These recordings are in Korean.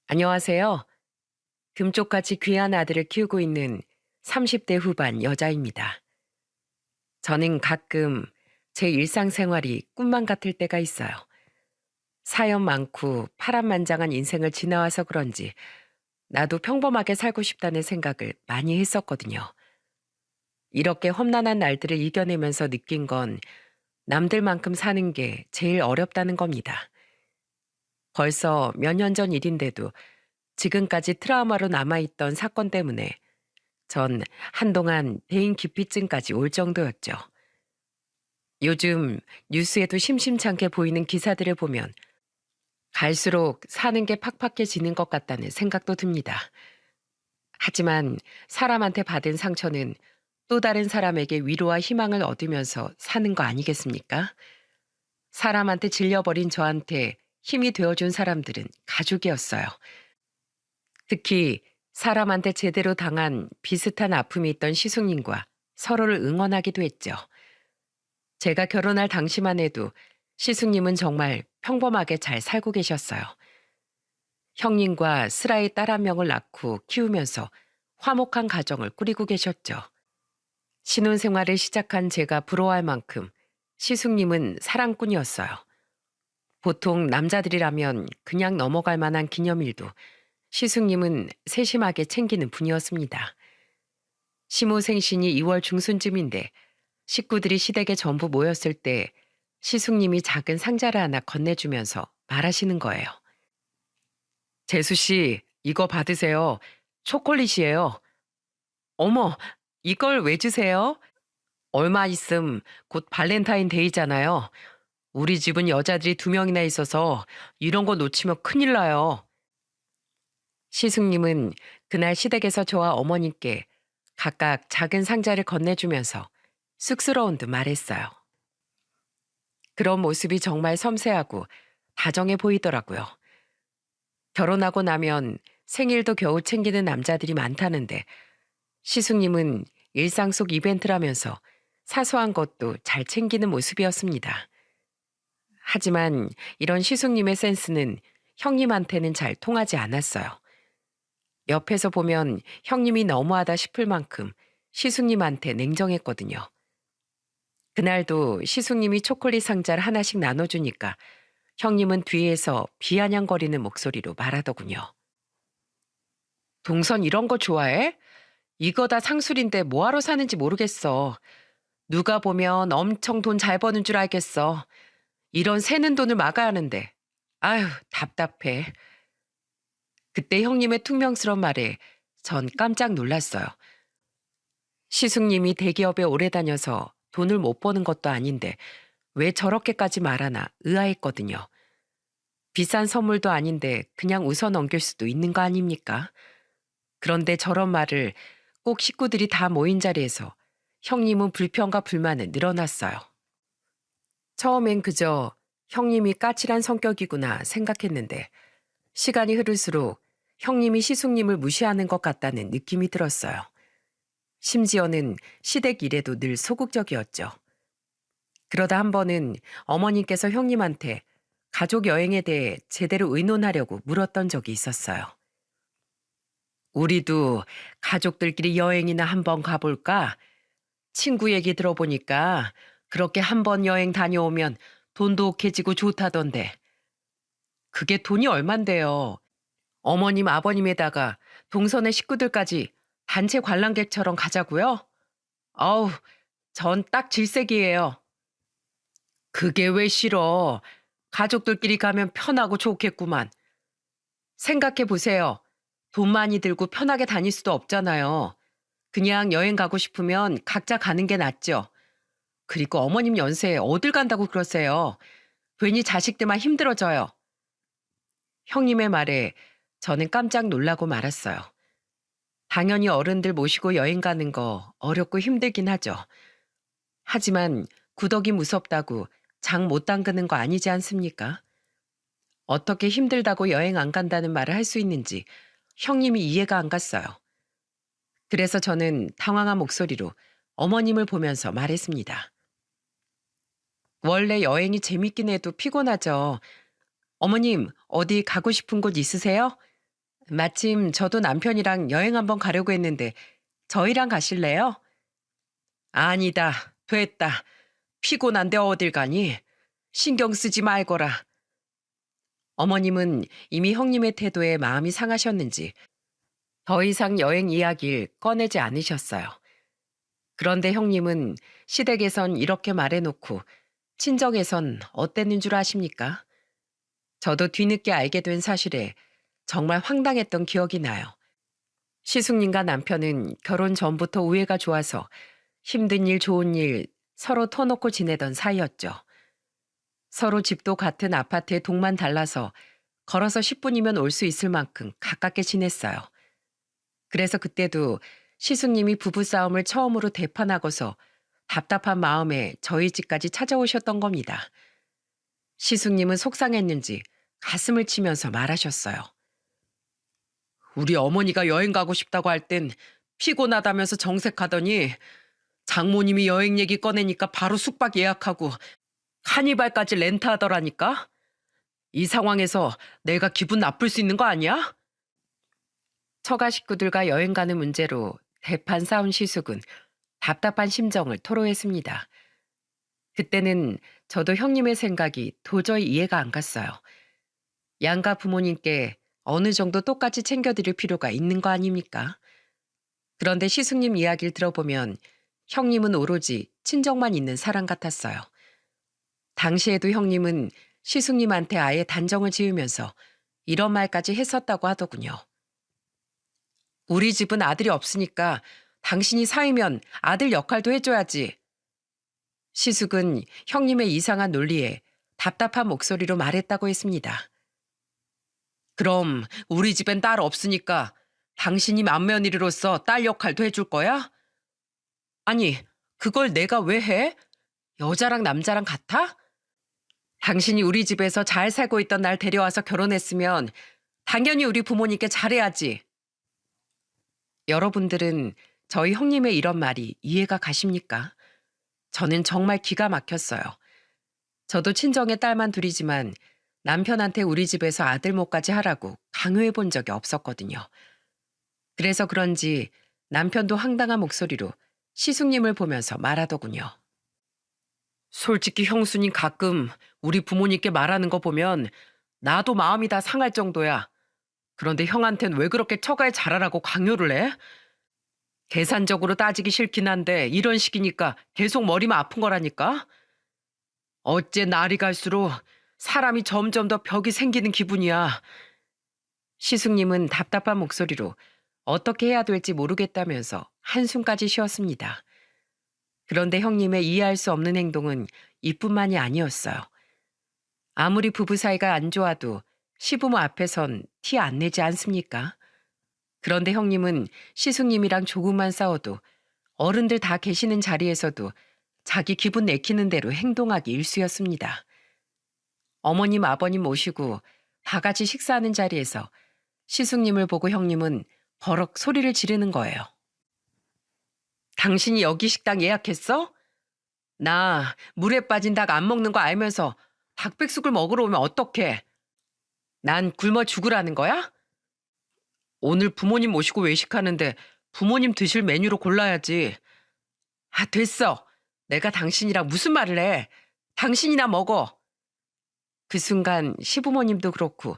안녕하세요. 금쪽같이 귀한 아들을 키우고 있는 30대 후반 여자입니다. 저는 가끔 제 일상생활이 꿈만 같을 때가 있어요. 사연 많고 파란만장한 인생을 지나와서 그런지 나도 평범하게 살고 싶다는 생각을 많이 했었거든요. 이렇게 험난한 날들을 이겨내면서 느낀 건 남들만큼 사는 게 제일 어렵다는 겁니다. 벌써 몇 년 전 일인데도 지금까지 트라우마로 남아있던 사건 때문에 전 한동안 대인 기피증까지 올 정도였죠. 요즘 뉴스에도 심심찮게 보이는 기사들을 보면 갈수록 사는 게 팍팍해지는 것 같다는 생각도 듭니다. 하지만 사람한테 받은 상처는 또 다른 사람에게 위로와 희망을 얻으면서 사는 거 아니겠습니까? 사람한테 질려버린 저한테 힘이 되어준 사람들은 가족이었어요. 특히 사람한테 제대로 당한 비슷한 아픔이 있던 시숙님과 서로를 응원하기도 했죠. 제가 결혼할 당시만 해도 시숙님은 정말 평범하게 잘 살고 계셨어요. 형님과 슬아이 딸 한 명을 낳고 키우면서 화목한 가정을 꾸리고 계셨죠. 신혼생활을 시작한 제가 부러워할 만큼 시숙님은 사랑꾼이었어요. 보통 남자들이라면 그냥 넘어갈 만한 기념일도 시숙님은 세심하게 챙기는 분이었습니다. 시모생신이 2월 중순쯤인데 식구들이 시댁에 전부 모였을 때 시숙님이 작은 상자를 하나 건네주면서 말하시는 거예요. 재수 씨, 이거 받으세요. 초콜릿이에요. 어머, 이걸 왜 주세요? 얼마 있음 곧 발렌타인데이잖아요. 우리 집은 여자들이 2명이나 있어서 이런 거 놓치면 큰일 나요. 시숙님은 그날 시댁에서 저와 어머님께 각각 작은 상자를 건네주면서 쑥스러운 듯 말했어요. 그런 모습이 정말 섬세하고 다정해 보이더라고요. 결혼하고 나면 생일도 겨우 챙기는 남자들이 많다는데 시숙님은 일상 속 이벤트라면서 사소한 것도 잘 챙기는 모습이었습니다. 하지만 이런 시숙님의 센스는 형님한테는 잘 통하지 않았어요. 옆에서 보면 형님이 너무하다 싶을 만큼 시숙님한테 냉정했거든요. 그날도 시숙님이 초콜릿 상자를 하나씩 나눠주니까 형님은 뒤에서 비아냥거리는 목소리로 말하더군요. 동선 이런 거 좋아해? 이거 다 상술인데 뭐하러 사는지 모르겠어. 누가 보면 엄청 돈 잘 버는 줄 알겠어. 이런 새는 돈을 막아야 하는데. 아휴, 답답해. 그때 형님의 퉁명스러운 말에 전 깜짝 놀랐어요. 시숙님이 대기업에 오래 다녀서 돈을 못 버는 것도 아닌데 왜 저렇게까지 말하나 의아했거든요. 비싼 선물도 아닌데 그냥 웃어 넘길 수도 있는 거 아닙니까? 그런데 저런 말을 꼭 식구들이 다 모인 자리에서 형님은 불평과 불만을 늘어놨어요. 처음엔 그저 형님이 까칠한 성격이구나 생각했는데 시간이 흐를수록 형님이 시숙님을 무시하는 것 같다는 느낌이 들었어요. 심지어는 시댁 일에도 늘 소극적이었죠. 그러다 한 번은 어머님께서 형님한테 가족 여행에 대해 제대로 의논하려고 물었던 적이 있었어요. 우리도 가족들끼리 여행이나 한번 가볼까? 친구 얘기 들어보니까 그렇게 한 번 여행 다녀오면 돈도 옥해지고 좋다던데. 그게 돈이 얼만데요. 어머님 아버님에다가 동선의 식구들까지 단체 관람객처럼 가자고요? 아우, 전 딱 질색이에요. 그게 왜 싫어? 가족들끼리 가면 편하고 좋겠구만. 생각해 보세요. 돈 많이 들고 편하게 다닐 수도 없잖아요. 그냥 여행 가고 싶으면 각자 가는 게 낫죠. 그리고 어머님 연세에 어딜 간다고 그러세요. 괜히 자식들만 힘들어져요. 형님의 말에 저는 깜짝 놀라고 말았어요. 당연히 어른들 모시고 여행 가는 거 어렵고 힘들긴 하죠. 하지만 구덕이 무섭다고 장 못 담그는 거 아니지 않습니까? 어떻게 힘들다고 여행 안 간다는 말을 할 수 있는지 형님이 이해가 안 갔어요. 그래서 저는 당황한 목소리로 어머님을 보면서 말했습니다. 원래 여행이 재밌긴 해도 피곤하죠. 어머님, 어디 가고 싶은 곳 있으세요? 마침 저도 남편이랑 여행 한번 가려고 했는데 저희랑 가실래요? 아니다. 됐다. 피곤한데 어딜 가니? 신경 쓰지 말거라. 어머님은 이미 형님의 태도에 마음이 상하셨는지 더 이상 여행 이야기를 꺼내지 않으셨어요. 그런데 형님은 시댁에선 이렇게 말해놓고 친정에선 어땠는 줄 아십니까? 저도 뒤늦게 알게 된 사실에 정말 황당했던 기억이 나요. 시숙님과 남편은 결혼 전부터 우애가 좋아서 힘든 일 좋은 일 서로 터놓고 지내던 사이였죠. 서로 집도 같은 아파트에 동만 달라서 걸어서 10분이면 올 수 있을 만큼 가깝게 지냈어요. 그래서 그때도 시숙님이 부부싸움을 처음으로 대판하고서 답답한 마음에 저희 집까지 찾아오셨던 겁니다. 시숙님은 속상했는지 가슴을 치면서 말하셨어요. 우리 어머니가 여행 가고 싶다고 할 땐 피곤하다면서 정색하더니 장모님이 여행 얘기 꺼내니까 바로 숙박 예약하고 카니발까지 렌트하더라니까? 이 상황에서 내가 기분 나쁠 수 있는 거 아니야? 처가 식구들과 여행 가는 문제로 대판 싸운 시숙은 답답한 심정을 토로했습니다. 그때는 저도 형님의 생각이 도저히 이해가 안 갔어요. 양가 부모님께 어느 정도 똑같이 챙겨드릴 필요가 있는 거 아닙니까? 그런데 시숙님 이야기를 들어보면 형님은 오로지 친정만 있는 사람 같았어요. 당시에도 형님은 시숙님한테 아예 단정을 지으면서 이런 말까지 했었다고 하더군요. 우리 집은 아들이 없으니까 당신이 사위면 아들 역할도 해줘야지. 시숙은 형님의 이상한 논리에 답답한 목소리로 말했다고 했습니다. 그럼 우리 집엔 딸 없으니까 당신이 맏며느리로서 딸 역할도 해줄 거야? 아니, 그걸 내가 왜 해? 여자랑 남자랑 같아? 당신이 우리 집에서 잘 살고 있던 날 데려와서 결혼했으면 당연히 우리 부모님께 잘해야지. 여러분들은 저희 형님의 이런 말이 이해가 가십니까? 저는 정말 기가 막혔어요. 저도 친정의 딸만 둘이지만 남편한테 우리 집에서 아들 못까지 하라고 강요해 본 적이 없었거든요. 그래서 그런지 남편도 황당한 목소리로 시숙님을 보면서 말하더군요. 솔직히 형수님 가끔 우리 부모님께 말하는 거 보면 나도 마음이 다 상할 정도야. 그런데 형한텐 왜 그렇게 처가에 잘하라고 강요를 해? 계산적으로 따지기 싫긴 한데 이런 식이니까 계속 머리만 아픈 거라니까? 어째 날이 갈수록 사람이 점점 더 벽이 생기는 기분이야. 시숙님은 답답한 목소리로 어떻게 해야 될지 모르겠다면서 한숨까지 쉬었습니다. 그런데 형님의 이해할 수 없는 행동은 이뿐만이 아니었어요. 아무리 부부 사이가 안 좋아도 시부모 앞에선 티 안 내지 않습니까? 그런데 형님은 시숙님이랑 조금만 싸워도 어른들 다 계시는 자리에서도 자기 기분 내키는 대로 행동하기 일쑤였습니다. 어머님, 아버님 모시고 다 같이 식사하는 자리에서 시숙님을 보고 형님은 버럭 소리를 지르는 거예요. 당신이 여기 식당 예약했어? 나 물에 빠진 닭 안 먹는 거 알면서 닭백숙을 먹으러 오면 어떡해? 난 굶어 죽으라는 거야? 오늘 부모님 모시고 외식하는데 부모님 드실 메뉴로 골라야지. 아, 됐어. 내가 당신이랑 무슨 말을 해. 당신이나 먹어. 그 순간 시부모님도 그렇고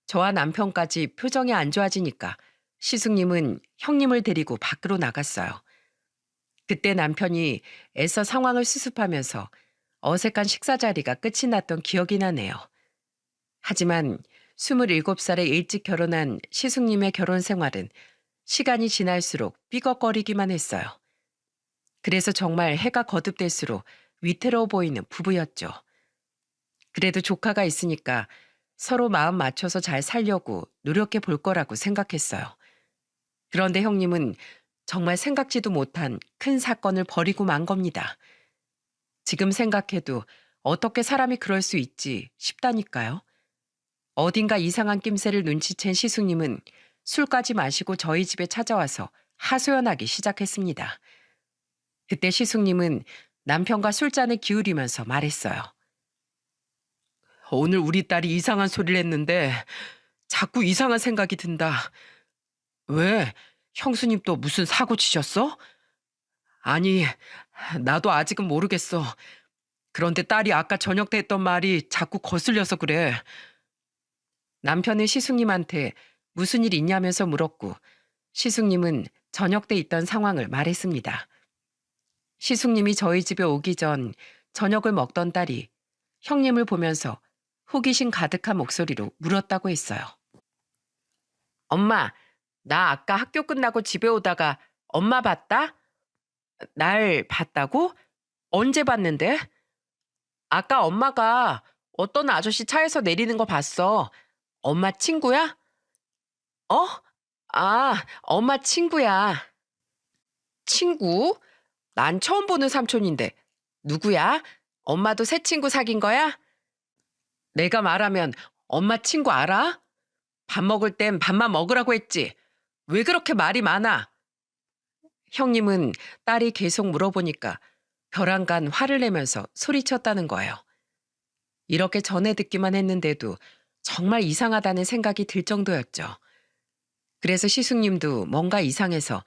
저와 남편까지 표정이 안 좋아지니까 시숙님은 형님을 데리고 밖으로 나갔어요. 그때 남편이 애써 상황을 수습하면서 어색한 식사 자리가 끝이 났던 기억이 나네요. 하지만 27살에 일찍 결혼한 시숙님의 결혼 생활은 시간이 지날수록 삐걱거리기만 했어요. 그래서 정말 해가 거듭될수록 위태로워 보이는 부부였죠. 그래도 조카가 있으니까 서로 마음 맞춰서 잘 살려고 노력해 볼 거라고 생각했어요. 그런데 형님은 정말 생각지도 못한 큰 사건을 벌이고 만 겁니다. 지금 생각해도 어떻게 사람이 그럴 수 있지 싶다니까요. 어딘가 이상한 낌새를 눈치챈 시숙님은 술까지 마시고 저희 집에 찾아와서 하소연하기 시작했습니다. 그때 시숙님은 남편과 술잔을 기울이면서 말했어요. 오늘 우리 딸이 이상한 소리를 했는데 자꾸 이상한 생각이 든다. 왜? 형수님 또 무슨 사고 치셨어? 아니, 나도 아직은 모르겠어. 그런데 딸이 아까 저녁 때 했던 말이 자꾸 거슬려서 그래. 남편은 시숙님한테 무슨 일 있냐면서 물었고 시숙님은 저녁 때 있던 상황을 말했습니다. 시숙님이 저희 집에 오기 전 저녁을 먹던 딸이 형님을 보면서 호기심 가득한 목소리로 물었다고 했어요. 엄마, 나 아까 학교 끝나고 집에 오다가 엄마 봤다? 날 봤다고? 언제 봤는데? 아까 엄마가 어떤 아저씨 차에서 내리는 거 봤어. 엄마 친구야? 어? 아, 엄마 친구야. 친구? 난 처음 보는 삼촌인데. 누구야? 엄마도 새 친구 사귄 거야? 내가 말하면 엄마 친구 알아? 밥 먹을 땐 밥만 먹으라고 했지. 왜 그렇게 말이 많아? 형님은 딸이 계속 물어보니까 벼랑간 화를 내면서 소리쳤다는 거예요. 이렇게 전에 듣기만 했는데도 정말 이상하다는 생각이 들 정도였죠. 그래서 시숙님도 뭔가 이상해서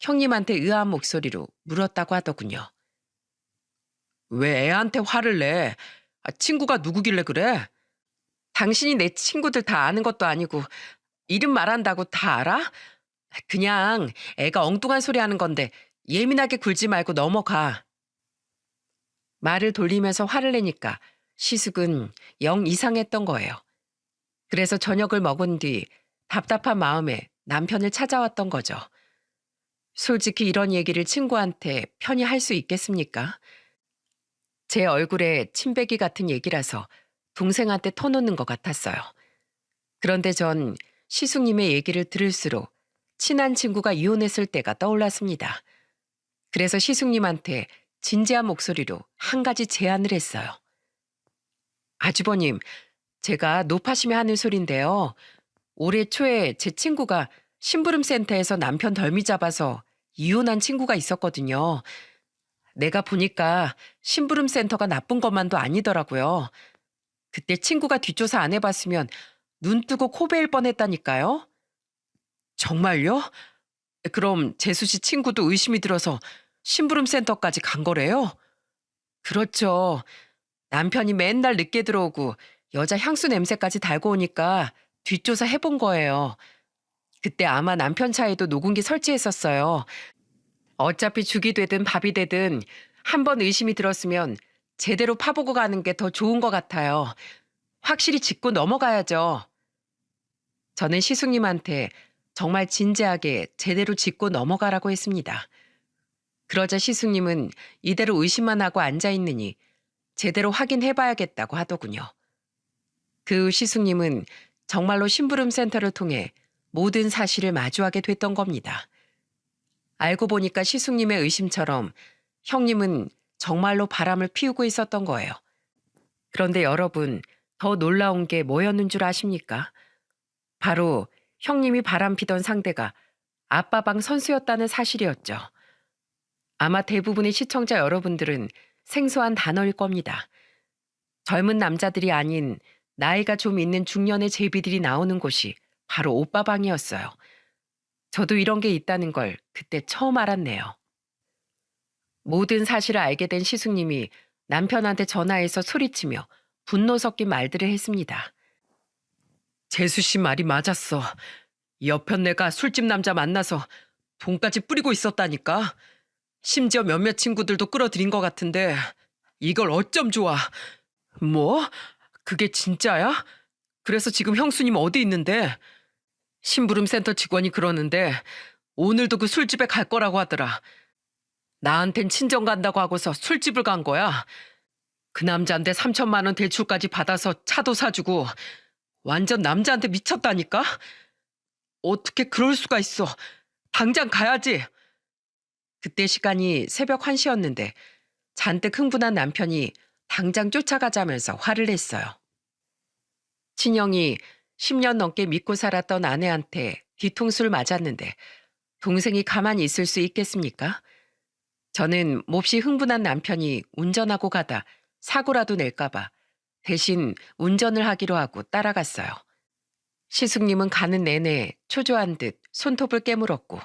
형님한테 의아한 목소리로 물었다고 하더군요. 왜 애한테 화를 내? 친구가 누구길래 그래? 당신이 내 친구들 다 아는 것도 아니고 이름 말한다고 다 알아? 그냥 애가 엉뚱한 소리 하는 건데 예민하게 굴지 말고 넘어가. 말을 돌리면서 화를 내니까 시숙은 영 이상했던 거예요. 그래서 저녁을 먹은 뒤 답답한 마음에 남편을 찾아왔던 거죠. 솔직히 이런 얘기를 친구한테 편히 할 수 있겠습니까? 제 얼굴에 침배기 같은 얘기라서 동생한테 터놓는 것 같았어요. 그런데 전 시숙님의 얘기를 들을수록 친한 친구가 이혼했을 때가 떠올랐습니다. 그래서 시숙님한테 진지한 목소리로 한 가지 제안을 했어요. 아주버님, 제가 노파심에 하는 소린데요. 올해 초에 제 친구가 심부름센터에서 남편 덜미 잡아서 이혼한 친구가 있었거든요. 내가 보니까 심부름센터가 나쁜 것만도 아니더라고요. 그때 친구가 뒷조사 안 해봤으면 눈 뜨고 코 베일 뻔했다니까요. 정말요? 그럼 재수 씨 친구도 의심이 들어서 심부름센터까지 간 거래요? 그렇죠. 남편이 맨날 늦게 들어오고 여자 향수 냄새까지 달고 오니까 뒷조사 해본 거예요. 그때 아마 남편 차에도 녹음기 설치했었어요. 어차피 죽이 되든 밥이 되든 한 번 의심이 들었으면 제대로 파보고 가는 게 더 좋은 것 같아요. 확실히 짚고 넘어가야죠. 저는 시숙님한테 정말 진지하게 제대로 짚고 넘어가라고 했습니다. 그러자 시숙님은 이대로 의심만 하고 앉아있느니 제대로 확인해봐야겠다고 하더군요. 그 후 시숙님은 정말로 심부름센터를 통해 모든 사실을 마주하게 됐던 겁니다. 알고 보니까 시숙님의 의심처럼 형님은 정말로 바람을 피우고 있었던 거예요. 그런데 여러분, 더 놀라운 게 뭐였는 줄 아십니까? 바로 형님이 바람 피던 상대가 아빠방 선수였다는 사실이었죠. 아마 대부분의 시청자 여러분들은 생소한 단어일 겁니다. 젊은 남자들이 아닌 나이가 좀 있는 중년의 제비들이 나오는 곳이 바로 오빠방이었어요. 저도 이런 게 있다는 걸 그때 처음 알았네요. 모든 사실을 알게 된 시숙님이 남편한테 전화해서 소리치며 분노 섞인 말들을 했습니다. 재수 씨 말이 맞았어. 옆편 내가 술집 남자 만나서 돈까지 뿌리고 있었다니까. 심지어 몇몇 친구들도 끌어들인 것 같은데 이걸 어쩜 좋아. 뭐? 그게 진짜야? 그래서 지금 형수님 어디 있는데? 심부름센터 직원이 그러는데 오늘도 그 술집에 갈 거라고 하더라. 나한텐 친정 간다고 하고서 술집을 간 거야. 그 남자한테 3천만 원 대출까지 받아서 차도 사주고 완전 남자한테 미쳤다니까? 어떻게 그럴 수가 있어. 당장 가야지. 그때 시간이 새벽 1시였는데 잔뜩 흥분한 남편이 당장 쫓아가자면서 화를 냈어요. 친형이 10년 넘게 믿고 살았던 아내한테 뒤통수를 맞았는데 동생이 가만히 있을 수 있겠습니까? 저는 몹시 흥분한 남편이 운전하고 가다 사고라도 낼까 봐 대신 운전을 하기로 하고 따라갔어요. 시숙님은 가는 내내 초조한 듯 손톱을 깨물었고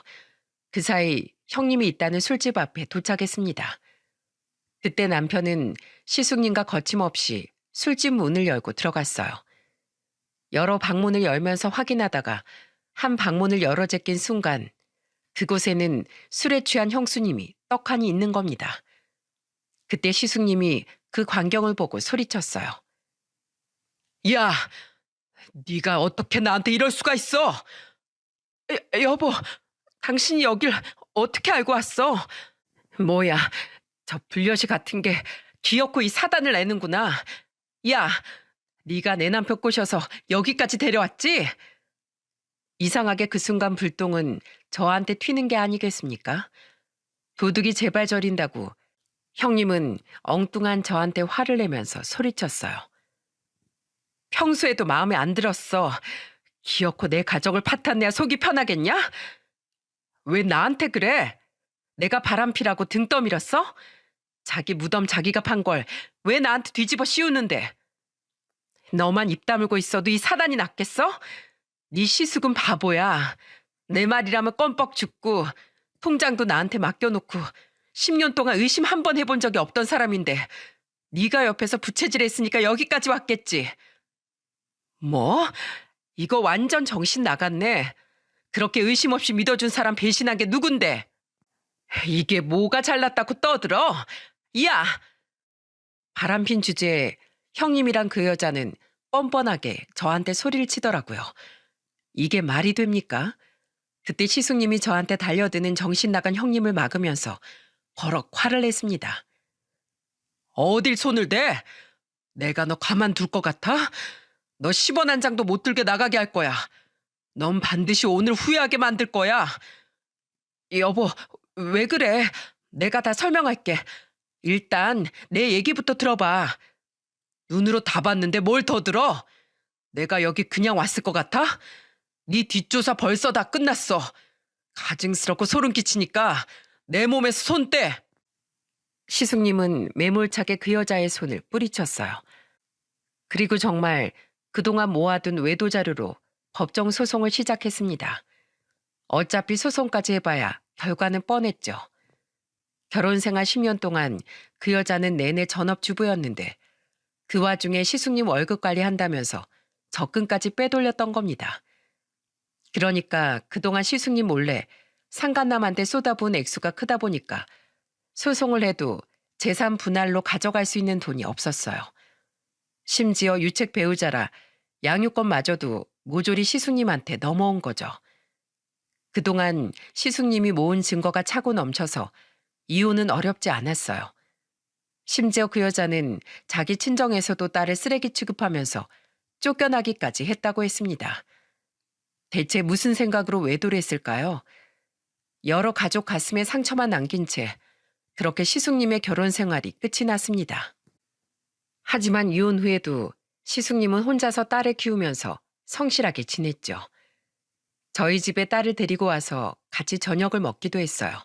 그 사이 형님이 있다는 술집 앞에 도착했습니다. 그때 남편은 시숙님과 거침없이 술집 문을 열고 들어갔어요. 여러 방문을 열면서 확인하다가 한 방문을 열어 제낀 순간 그곳에는 술에 취한 형수님이 떡하니 있는 겁니다. 그때 시숙님이 그 광경을 보고 소리쳤어요. 야, 네가 어떻게 나한테 이럴 수가 있어? 여보, 당신이 여길 어떻게 알고 왔어? 뭐야, 저 불려시 같은 게 귀엽고 이 사단을 내는구나. 야, 네가 내 남편 꼬셔서 여기까지 데려왔지? 이상하게 그 순간 불똥은 저한테 튀는 게 아니겠습니까? 도둑이 제발 저린다고 형님은 엉뚱한 저한테 화를 내면서 소리쳤어요. 평소에도 마음에 안 들었어. 기어코 내 가족을 파탄내야 속이 편하겠냐? 왜 나한테 그래? 내가 바람피라고 등 떠밀었어? 자기 무덤 자기가 판 걸 왜 나한테 뒤집어 씌우는데? 너만 입 다물고 있어도 이 사단이 낫겠어? 네 시숙은 바보야. 내 말이라면 껌뻑 죽고 통장도 나한테 맡겨놓고 10년 동안 의심 한 번 해본 적이 없던 사람인데 네가 옆에서 부채질했으니까 여기까지 왔겠지. 뭐? 이거 완전 정신 나갔네. 그렇게 의심 없이 믿어준 사람 배신한 게 누군데? 이게 뭐가 잘났다고 떠들어? 야! 바람핀 주제에 형님이란 그 여자는 뻔뻔하게 저한테 소리를 치더라고요. 이게 말이 됩니까? 그때 시숙님이 저한테 달려드는 정신 나간 형님을 막으면서 버럭 화를 냈습니다. 어딜 손을 대? 내가 너 가만둘 것 같아? 너 10원 한 장도 못 들게 나가게 할 거야. 넌 반드시 오늘 후회하게 만들 거야. 여보, 왜 그래? 내가 다 설명할게. 일단 내 얘기부터 들어봐. 눈으로 다 봤는데 뭘 더 들어? 내가 여기 그냥 왔을 것 같아? 네 뒷조사 벌써 다 끝났어. 가증스럽고 소름 끼치니까 내 몸에서 손 떼. 시숙님은 매몰차게 그 여자의 손을 뿌리쳤어요. 그리고 정말 그동안 모아둔 외도 자료로 법정 소송을 시작했습니다. 어차피 소송까지 해봐야 결과는 뻔했죠. 결혼 생활 10년 동안 그 여자는 내내 전업주부였는데 그 와중에 시숙님 월급 관리한다면서 적금까지 빼돌렸던 겁니다. 그러니까 그동안 시숙님 몰래 상간남한테 쏟아부은 액수가 크다 보니까 소송을 해도 재산 분할로 가져갈 수 있는 돈이 없었어요. 심지어 유책 배우자라 양육권마저도 모조리 시숙님한테 넘어온 거죠. 그동안 시숙님이 모은 증거가 차고 넘쳐서 이혼은 어렵지 않았어요. 심지어 그 여자는 자기 친정에서도 딸을 쓰레기 취급하면서 쫓겨나기까지 했다고 했습니다. 대체 무슨 생각으로 외도를 했을까요? 여러 가족 가슴에 상처만 남긴 채 그렇게 시숙님의 결혼 생활이 끝이 났습니다. 하지만 이혼 후에도 시숙님은 혼자서 딸을 키우면서 성실하게 지냈죠. 저희 집에 딸을 데리고 와서 같이 저녁을 먹기도 했어요.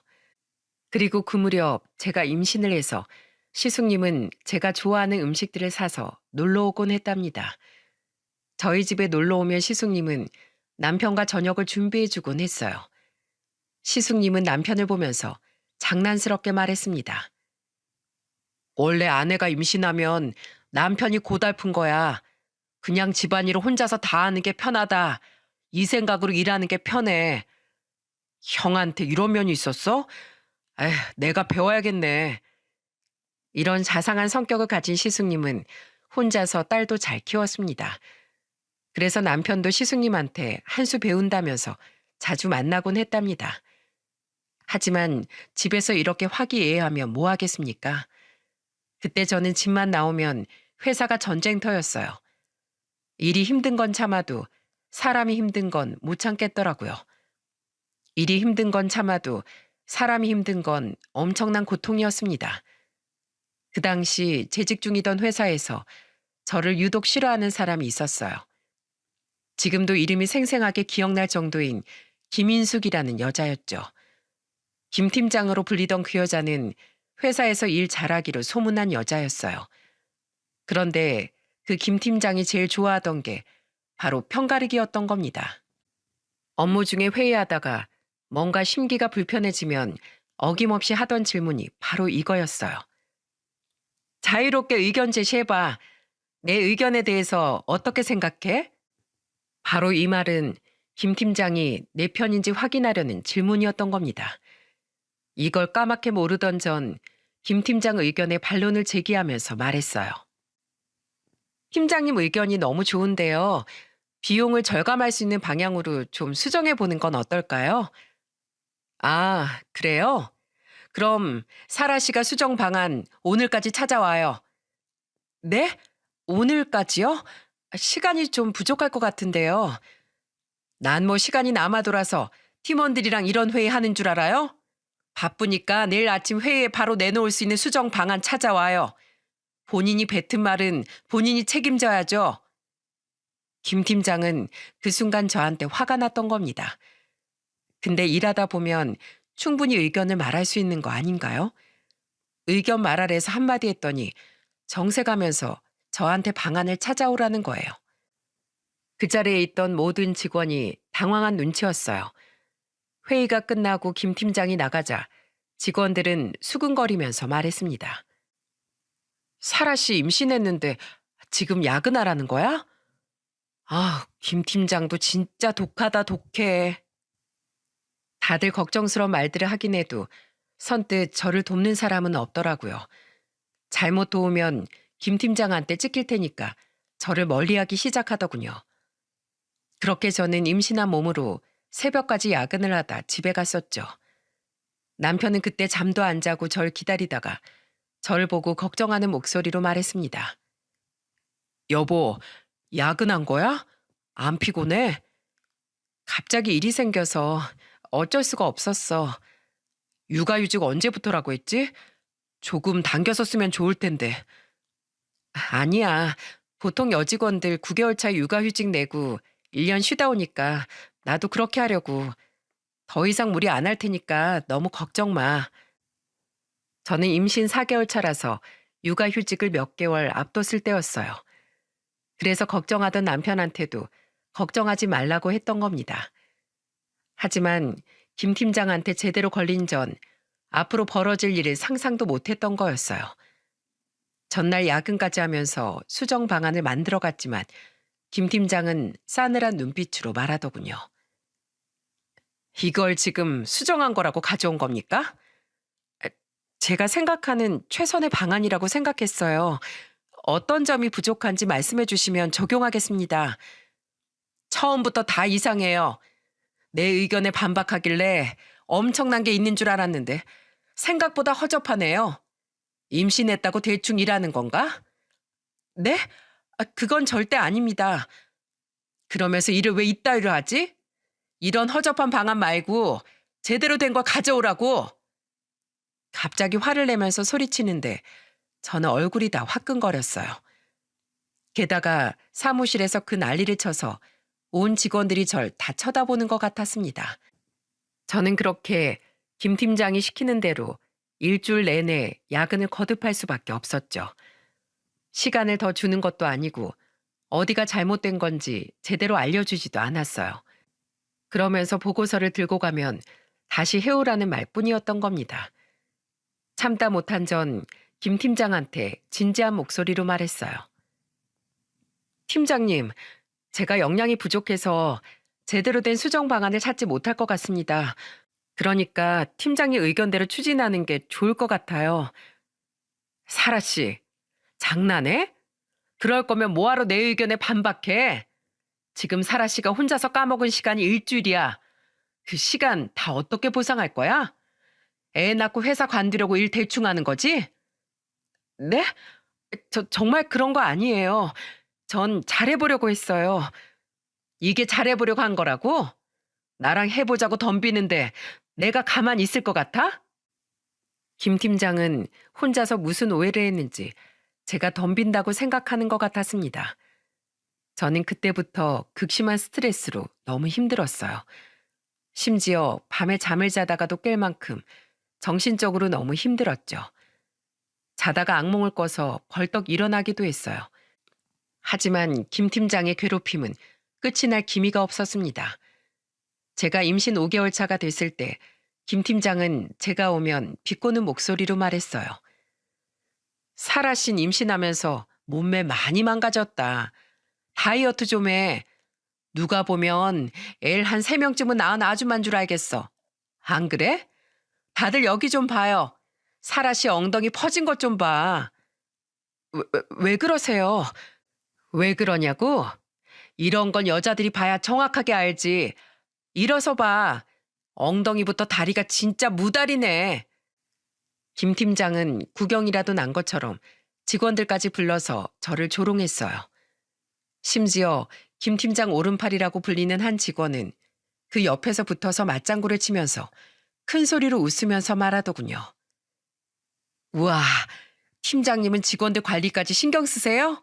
그리고 그 무렵 제가 임신을 해서 시숙님은 제가 좋아하는 음식들을 사서 놀러 오곤 했답니다. 저희 집에 놀러 오면 시숙님은 남편과 저녁을 준비해 주곤 했어요. 시숙님은 남편을 보면서 장난스럽게 말했습니다. 원래 아내가 임신하면 남편이 고달픈 거야. 그냥 집안일을 혼자서 다 하는 게 편하다. 이 생각으로 일하는 게 편해. 형한테 이런 면이 있었어? 에휴, 내가 배워야겠네. 이런 자상한 성격을 가진 시숙님은 혼자서 딸도 잘 키웠습니다. 그래서 남편도 시숙님한테 한 수 배운다면서 자주 만나곤 했답니다. 하지만 집에서 이렇게 화기애애하면 뭐 하겠습니까? 그때 저는 집만 나오면 회사가 전쟁터였어요. 일이 힘든 건 참아도 사람이 힘든 건 못 참겠더라고요. 일이 힘든 건 참아도 사람이 힘든 건 엄청난 고통이었습니다. 그 당시 재직 중이던 회사에서 저를 유독 싫어하는 사람이 있었어요. 지금도 이름이 생생하게 기억날 정도인 김인숙이라는 여자였죠. 김 팀장으로 불리던 그 여자는 회사에서 일 잘하기로 소문난 여자였어요. 그런데 그 김 팀장이 제일 좋아하던 게 바로 편가르기였던 겁니다. 업무 중에 회의하다가 뭔가 심기가 불편해지면 어김없이 하던 질문이 바로 이거였어요. 자유롭게 의견 제시해봐. 내 의견에 대해서 어떻게 생각해? 바로 이 말은 김 팀장이 내 편인지 확인하려는 질문이었던 겁니다. 이걸 까맣게 모르던 전 김 팀장 의견에 반론을 제기하면서 말했어요. 팀장님 의견이 너무 좋은데요. 비용을 절감할 수 있는 방향으로 좀 수정해 보는 건 어떨까요? 아, 그래요? 그럼 사라 씨가 수정 방안 오늘까지 찾아와요. 네? 오늘까지요? 시간이 좀 부족할 것 같은데요. 난 뭐 시간이 남아돌아서 팀원들이랑 이런 회의 하는 줄 알아요? 바쁘니까 내일 아침 회의에 바로 내놓을 수 있는 수정 방안 찾아와요. 본인이 뱉은 말은 본인이 책임져야죠. 김 팀장은 그 순간 저한테 화가 났던 겁니다. 근데 일하다 보면 충분히 의견을 말할 수 있는 거 아닌가요? 의견 말하래서 한마디 했더니 정색하면서 저한테 방안을 찾아오라는 거예요. 그 자리에 있던 모든 직원이 당황한 눈치였어요. 회의가 끝나고 김 팀장이 나가자 직원들은 수근거리면서 말했습니다. 사라 씨 임신했는데 지금 야근하라는 거야? 아, 김 팀장도 진짜 독하다 독해. 다들 걱정스러운 말들을 하긴 해도 선뜻 저를 돕는 사람은 없더라고요. 잘못 도우면 김 팀장한테 찍힐 테니까 저를 멀리하기 시작하더군요. 그렇게 저는 임신한 몸으로 새벽까지 야근을 하다 집에 갔었죠. 남편은 그때 잠도 안 자고 절 기다리다가 저를 보고 걱정하는 목소리로 말했습니다. 여보, 야근한 거야? 안 피곤해? 갑자기 일이 생겨서 어쩔 수가 없었어. 육아휴직 언제부터라고 했지? 조금 당겨서 쓰면 좋을 텐데. 아니야. 보통 여직원들 9개월 차 육아휴직 내고 1년 쉬다 오니까 나도 그렇게 하려고. 더 이상 무리 안 할 테니까 너무 걱정 마. 저는 임신 4개월 차라서 육아휴직을 몇 개월 앞뒀을 때였어요. 그래서 걱정하던 남편한테도 걱정하지 말라고 했던 겁니다. 하지만 김 팀장한테 제대로 걸린 전 앞으로 벌어질 일을 상상도 못했던 거였어요. 전날 야근까지 하면서 수정 방안을 만들어 갔지만 김 팀장은 싸늘한 눈빛으로 말하더군요. 이걸 지금 수정한 거라고 가져온 겁니까? 제가 생각하는 최선의 방안이라고 생각했어요. 어떤 점이 부족한지 말씀해 주시면 적용하겠습니다. 처음부터 다 이상해요. 내 의견에 반박하길래 엄청난 게 있는 줄 알았는데 생각보다 허접하네요. 임신했다고 대충 일하는 건가? 네? 그건 절대 아닙니다. 그러면서 일을 왜 이따위로 하지? 이런 허접한 방안 말고 제대로 된 걸 가져오라고. 갑자기 화를 내면서 소리치는데 저는 얼굴이 다 화끈거렸어요. 게다가 사무실에서 그 난리를 쳐서 온 직원들이 절 다 쳐다보는 것 같았습니다. 저는 그렇게 김 팀장이 시키는 대로 일주일 내내 야근을 거듭할 수밖에 없었죠. 시간을 더 주는 것도 아니고 어디가 잘못된 건지 제대로 알려주지도 않았어요. 그러면서 보고서를 들고 가면 다시 해오라는 말뿐이었던 겁니다. 참다 못한 전 김 팀장한테 진지한 목소리로 말했어요. 팀장님, 제가 역량이 부족해서 제대로 된 수정 방안을 찾지 못할 것 같습니다. 그러니까 팀장의 의견대로 추진하는 게 좋을 것 같아요. 사라 씨, 장난해? 그럴 거면 뭐하러 내 의견에 반박해? 지금 사라 씨가 혼자서 까먹은 시간이 일주일이야. 그 시간 다 어떻게 보상할 거야? 애 낳고 회사 관두려고 일 대충 하는 거지? 네? 정말 그런 거 아니에요. 전 잘해보려고 했어요. 이게 잘해보려고 한 거라고? 나랑 해보자고 덤비는데 내가 가만히 있을 것 같아? 김 팀장은 혼자서 무슨 오해를 했는지 제가 덤빈다고 생각하는 것 같았습니다. 저는 그때부터 극심한 스트레스로 너무 힘들었어요. 심지어 밤에 잠을 자다가도 깰 만큼 정신적으로 너무 힘들었죠. 자다가 악몽을 꿔서 벌떡 일어나기도 했어요. 하지만 김 팀장의 괴롭힘은 끝이 날 기미가 없었습니다. 제가 임신 5개월 차가 됐을 때 김 팀장은 제가 오면 비꼬는 목소리로 말했어요. 사라 씨 임신하면서 몸매 많이 망가졌다. 다이어트 좀 해. 누가 보면 애 한 3명쯤은 낳은 아줌마인 줄 알겠어. 안 그래? 다들 여기 좀 봐요. 사라 씨 엉덩이 퍼진 것 좀 봐. 왜 그러세요? 왜 그러냐고? 이런 건 여자들이 봐야 정확하게 알지. 일어서 봐. 엉덩이부터 다리가 진짜 무다리네. 김 팀장은 구경이라도 난 것처럼 직원들까지 불러서 저를 조롱했어요. 심지어 김 팀장 오른팔이라고 불리는 한 직원은 그 옆에서 붙어서 맞장구를 치면서 큰 소리로 웃으면서 말하더군요. 우와, 팀장님은 직원들 관리까지 신경 쓰세요?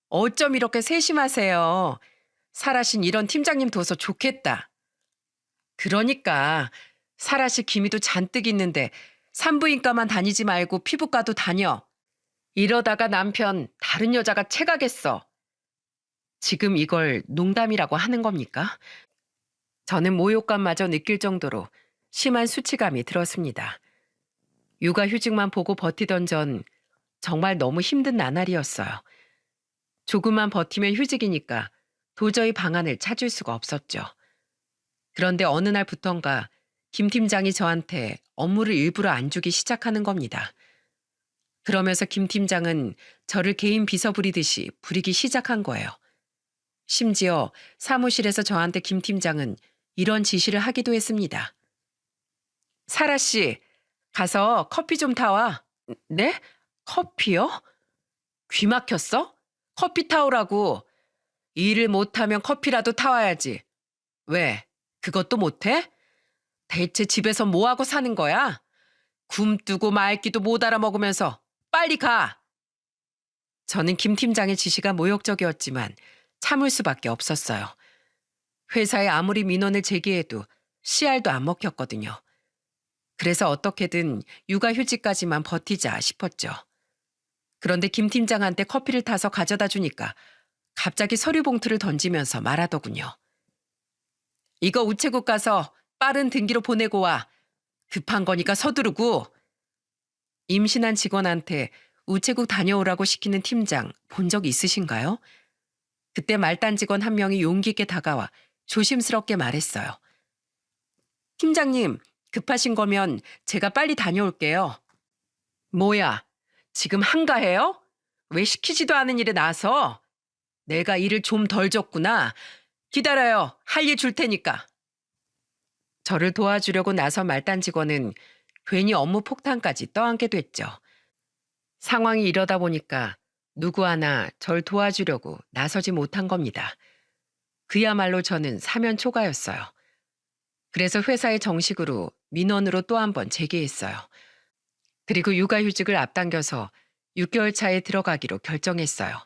어쩜 이렇게 세심하세요? 사라신 이런 팀장님 둬서 좋겠다. 그러니까 사라씨 기미도 잔뜩 있는데 산부인과만 다니지 말고 피부과도 다녀. 이러다가 남편 다른 여자가 채가겠어. 지금 이걸 농담이라고 하는 겁니까? 저는 모욕감마저 느낄 정도로 심한 수치감이 들었습니다. 육아휴직만 보고 버티던 전 정말 너무 힘든 나날이었어요. 조금만 버티면 휴직이니까 도저히 방안을 찾을 수가 없었죠. 그런데 어느 날부턴가 김 팀장이 저한테 업무를 일부러 안 주기 시작하는 겁니다. 그러면서 김 팀장은 저를 개인 비서 부리듯이 부리기 시작한 거예요. 심지어 사무실에서 저한테 김 팀장은 이런 지시를 하기도 했습니다. 사라 씨, 가서 커피 좀 타와. 네? 커피요? 귀 막혔어? 커피 타오라고. 일을 못하면 커피라도 타와야지. 왜? 그것도 못해? 대체 집에서 뭐하고 사는 거야? 굶뜨고 말기도 못 알아먹으면서 빨리 가. 저는 김 팀장의 지시가 모욕적이었지만 참을 수밖에 없었어요. 회사에 아무리 민원을 제기해도 씨알도 안 먹혔거든요. 그래서 어떻게든 육아휴직까지만 버티자 싶었죠. 그런데 김 팀장한테 커피를 타서 가져다 주니까 갑자기 서류 봉투를 던지면서 말하더군요. 이거 우체국 가서 빠른 등기로 보내고 와. 급한 거니까 서두르고. 임신한 직원한테 우체국 다녀오라고 시키는 팀장 본 적 있으신가요? 그때 말단 직원 한 명이 용기 있게 다가와 조심스럽게 말했어요. 팀장님, 급하신 거면 제가 빨리 다녀올게요. 뭐야, 지금 한가해요? 왜 시키지도 않은 일에 나서? 내가 일을 좀 덜 줬구나. 기다려요. 할 일 줄 테니까. 저를 도와주려고 나선 말단 직원은 괜히 업무 폭탄까지 떠안게 됐죠. 상황이 이러다 보니까 누구 하나 절 도와주려고 나서지 못한 겁니다. 그야말로 저는 사면 초가였어요. 그래서 회사에 정식으로 민원으로 또 한 번 제기했어요. 그리고 육아휴직을 앞당겨서 6개월 차에 들어가기로 결정했어요.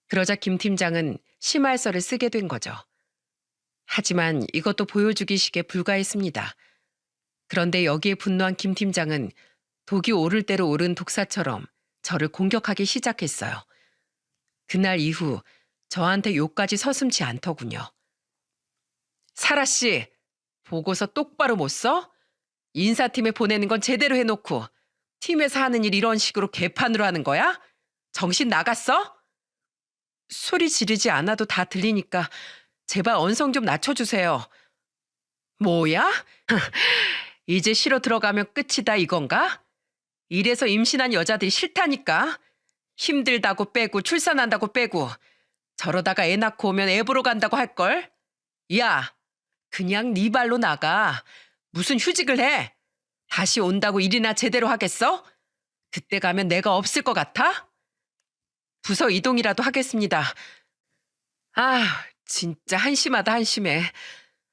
그러자 김 팀장은 심할서를 쓰게 된 거죠. 하지만 이것도 보여주기식에 불과했습니다. 그런데 여기에 분노한 김 팀장은 독이 오를 대로 오른 독사처럼 저를 공격하기 시작했어요. 그날 이후 저한테 욕까지 서슴지 않더군요. 사라 씨, 보고서 똑바로 못 써? 인사팀에 보내는 건 제대로 해놓고 팀에서 하는 일 이런 식으로 개판으로 하는 거야? 정신 나갔어? 소리 지르지 않아도 다 들리니까 제발 언성 좀 낮춰주세요. 뭐야? 이제 쉬러 들어가면 끝이다 이건가? 이래서 임신한 여자들이 싫다니까. 힘들다고 빼고 출산한다고 빼고 저러다가 애 낳고 오면 애 보러 간다고 할걸? 야, 그냥 네 발로 나가. 무슨 휴직을 해? 다시 온다고 일이나 제대로 하겠어? 그때 가면 내가 없을 것 같아? 부서 이동이라도 하겠습니다. 아, 진짜 한심하다 한심해.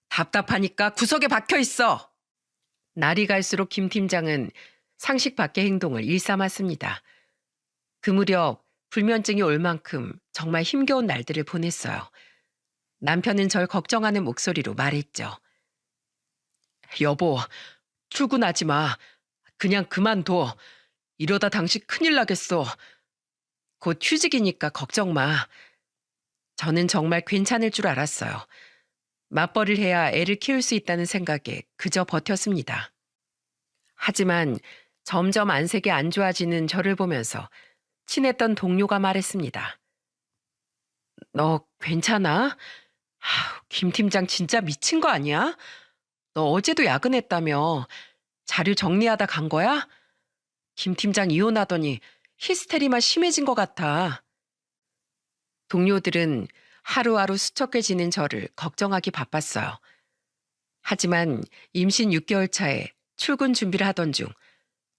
답답하니까 구석에 박혀 있어. 날이 갈수록 김 팀장은 상식 밖의 행동을 일삼았습니다. 그 무렵 불면증이 올 만큼 정말 힘겨운 날들을 보냈어요. 남편은 절 걱정하는 목소리로 말했죠. 여보, 출근하지 마. 그냥 그만둬. 이러다 당신 큰일 나겠어. 곧 휴직이니까 걱정 마. 저는 정말 괜찮을 줄 알았어요. 맞벌이를 해야 애를 키울 수 있다는 생각에 그저 버텼습니다. 하지만 점점 안색이 안 좋아지는 저를 보면서 친했던 동료가 말했습니다. 너 괜찮아? 김 팀장 진짜 미친 거 아니야? 너 어제도 야근했다며. 자료 정리하다 간 거야? 김 팀장 이혼하더니 히스테리만 심해진 것 같아. 동료들은 하루하루 수척해지는 저를 걱정하기 바빴어요. 하지만 임신 6개월 차에 출근 준비를 하던 중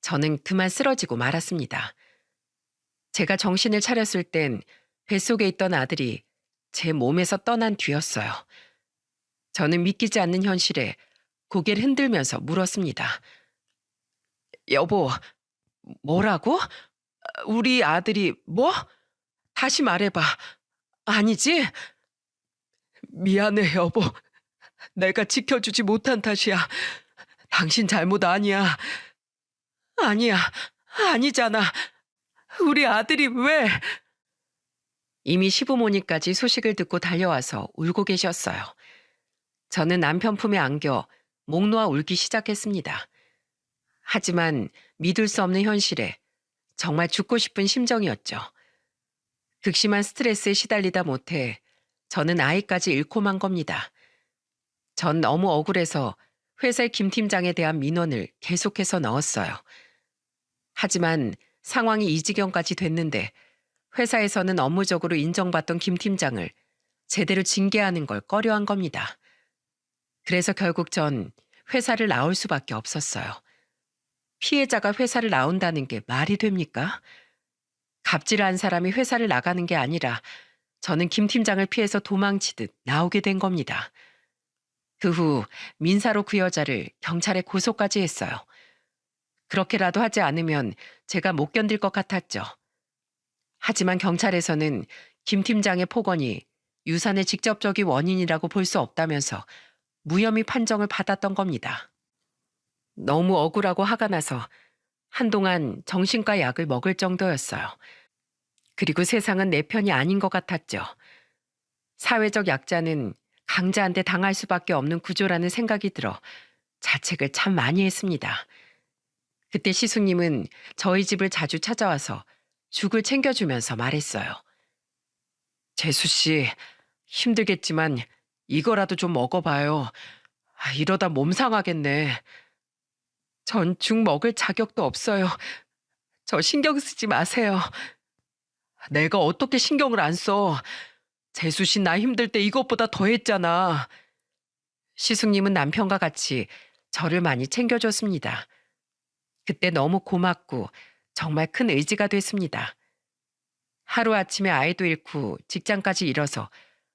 저는 그만 쓰러지고 말았습니다. 제가 정신을 차렸을 땐 뱃속에 있던 아들이 제 몸에서 떠난 뒤였어요. 저는 믿기지 않는 현실에 고개를 흔들면서 물었습니다. 여보, 뭐라고? 우리 아들이 뭐? 다시 말해봐. 아니지? 미안해, 여보. 내가 지켜주지 못한 탓이야. 당신 잘못 아니야. 아니야. 아니잖아. 우리 아들이 왜? 이미 시부모님까지 소식을 듣고 달려와서 울고 계셨어요. 저는 남편 품에 안겨 목 놓아 울기 시작했습니다. 하지만 믿을 수 없는 현실에 정말 죽고 싶은 심정이었죠. 극심한 스트레스에 시달리다 못해 저는 아이까지 잃고 만 겁니다. 전 너무 억울해서 회사의 김 팀장에 대한 민원을 계속해서 넣었어요. 하지만 상황이 이 지경까지 됐는데 회사에서는 업무적으로 인정받던 김 팀장을 제대로 징계하는 걸 꺼려한 겁니다. 그래서 결국 전 회사를 나올 수밖에 없었어요. 피해자가 회사를 나온다는 게 말이 됩니까? 갑질한 사람이 회사를 나가는 게 아니라 저는 김 팀장을 피해서 도망치듯 나오게 된 겁니다. 그 후 민사로 그 여자를 경찰에 고소까지 했어요. 그렇게라도 하지 않으면 제가 못 견딜 것 같았죠. 하지만 경찰에서는 김 팀장의 폭언이 유산의 직접적인 원인이라고 볼 수 없다면서 무혐의 판정을 받았던 겁니다. 너무 억울하고 화가 나서 한동안 정신과 약을 먹을 정도였어요. 그리고 세상은 내 편이 아닌 것 같았죠. 사회적 약자는 강자한테 당할 수밖에 없는 구조라는 생각이 들어 자책을 참 많이 했습니다. 그때 시숙님은 저희 집을 자주 찾아와서 죽을 챙겨주면서 말했어요. 재수 씨, 힘들겠지만 이거라도 좀 먹어봐요. 이러다 몸 상하겠네. 전 죽 먹을 자격도 없어요. 저 신경 쓰지 마세요. 내가 어떻게 신경을 안 써. 재수 씨 나 힘들 때 이것보다 더 했잖아. 시숙님은 남편과 같이 저를 많이 챙겨줬습니다. 그때 너무 고맙고 정말 큰 의지가 됐습니다. 하루아침에 아이도 잃고 직장까지 잃어서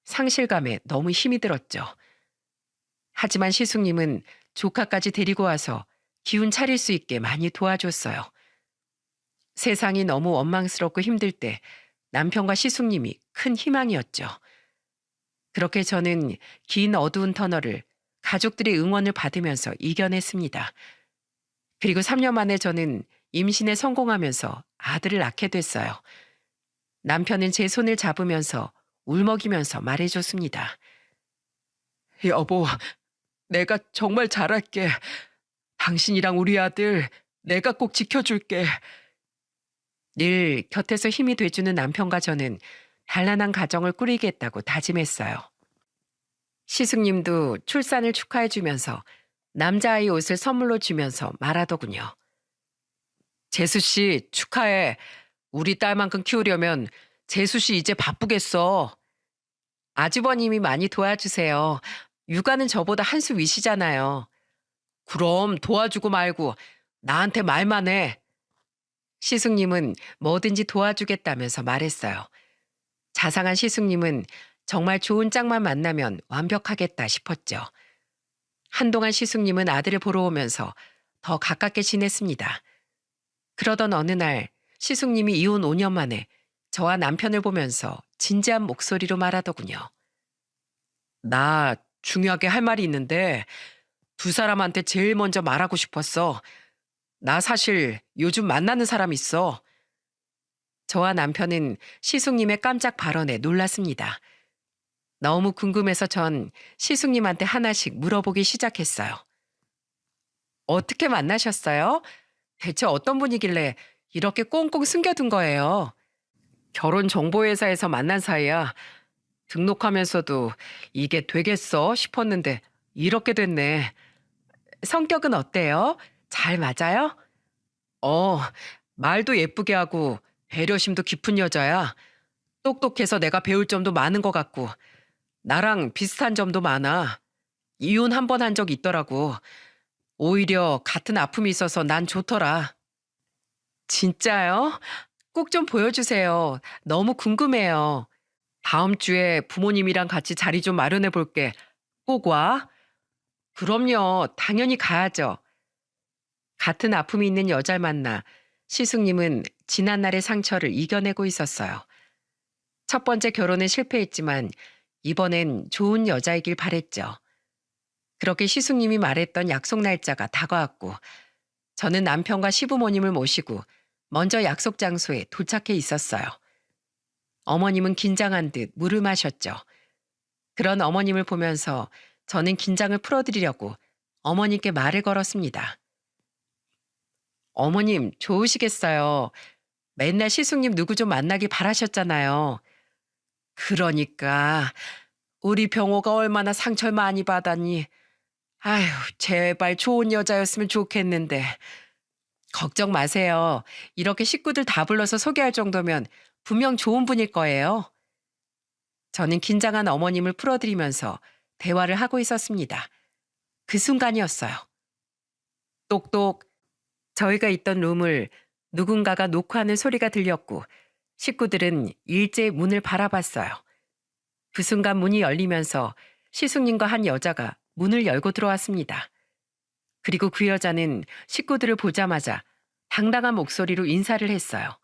상실감에 너무 힘이 들었죠. 하지만 시숙님은 조카까지 데리고 와서 기운 차릴 수 있게 많이 도와줬어요. 세상이 너무 원망스럽고 힘들 때 남편과 시숙님이 큰 희망이었죠. 그렇게 저는 긴 어두운 터널을 가족들의 응원을 받으면서 이겨냈습니다. 그리고 3년 만에 저는 임신에 성공하면서 아들을 낳게 됐어요. 남편은 제 손을 잡으면서 울먹이면서 말해줬습니다. 여보, 내가 정말 잘할게. 당신이랑 우리 아들 내가 꼭 지켜줄게. 늘 곁에서 힘이 돼주는 남편과 저는 단란한 가정을 꾸리겠다고 다짐했어요. 시숙님도 출산을 축하해주면서 남자아이 옷을 선물로 주면서 말하더군요. 재수씨 축하해. 우리 딸만큼 키우려면 재수씨 이제 바쁘겠어. 아주버님이 많이 도와주세요. 육아는 저보다 한 수 위시잖아요. 그럼 도와주고 말고 나한테 말만 해. 시숙님은 뭐든지 도와주겠다면서 말했어요. 자상한 시숙님은 정말 좋은 짝만 만나면 완벽하겠다 싶었죠. 한동안 시숙님은 아들을 보러 오면서 더 가깝게 지냈습니다. 그러던 어느 날 시숙님이 이혼 5년 만에 저와 남편을 보면서 진지한 목소리로 말하더군요. 나 중요하게 할 말이 있는데 두 사람한테 제일 먼저 말하고 싶었어. 나 사실 요즘 만나는 사람 있어. 저와 남편은 시숙님의 깜짝 발언에 놀랐습니다. 너무 궁금해서 전 시숙님한테 하나씩 물어보기 시작했어요. 어떻게 만나셨어요? 대체 어떤 분이길래 이렇게 꽁꽁 숨겨둔 거예요? 결혼정보회사에서 만난 사이야. 등록하면서도 이게 되겠어 싶었는데 이렇게 됐네. 성격은 어때요? 잘 맞아요? 어, 말도 예쁘게 하고 배려심도 깊은 여자야. 똑똑해서 내가 배울 점도 많은 것 같고 나랑 비슷한 점도 많아. 이혼 한 번 한 적 있더라고. 오히려 같은 아픔이 있어서 난 좋더라. 진짜요? 꼭 좀 보여주세요. 너무 궁금해요. 다음 주에 부모님이랑 같이 자리 좀 마련해 볼게. 꼭 와. 그럼요. 당연히 가야죠. 같은 아픔이 있는 여자를 만나 시숙님은 지난날의 상처를 이겨내고 있었어요. 첫 번째 결혼은 실패했지만 이번엔 좋은 여자이길 바랬죠. 그렇게 시숙님이 말했던 약속 날짜가 다가왔고 저는 남편과 시부모님을 모시고 먼저 약속 장소에 도착해 있었어요. 어머님은 긴장한 듯 물을 마셨죠. 그런 어머님을 보면서 저는 긴장을 풀어드리려고 어머님께 말을 걸었습니다. 어머님, 좋으시겠어요. 맨날 시숙님 누구 좀 만나기 바라셨잖아요. 그러니까 우리 병호가 얼마나 상처를 많이 받았니. 아휴, 제발 좋은 여자였으면 좋겠는데. 걱정 마세요. 이렇게 식구들 다 불러서 소개할 정도면 분명 좋은 분일 거예요. 저는 긴장한 어머님을 풀어드리면서 대화를 하고 있었습니다. 그 순간이었어요. 똑똑. 저희가 있던 룸을 누군가가 노크하는 소리가 들렸고 식구들은 일제히 문을 바라봤어요. 그 순간 문이 열리면서 시숙님과 한 여자가 문을 열고 들어왔습니다. 그리고 그 여자는 식구들을 보자마자 당당한 목소리로 인사를 했어요.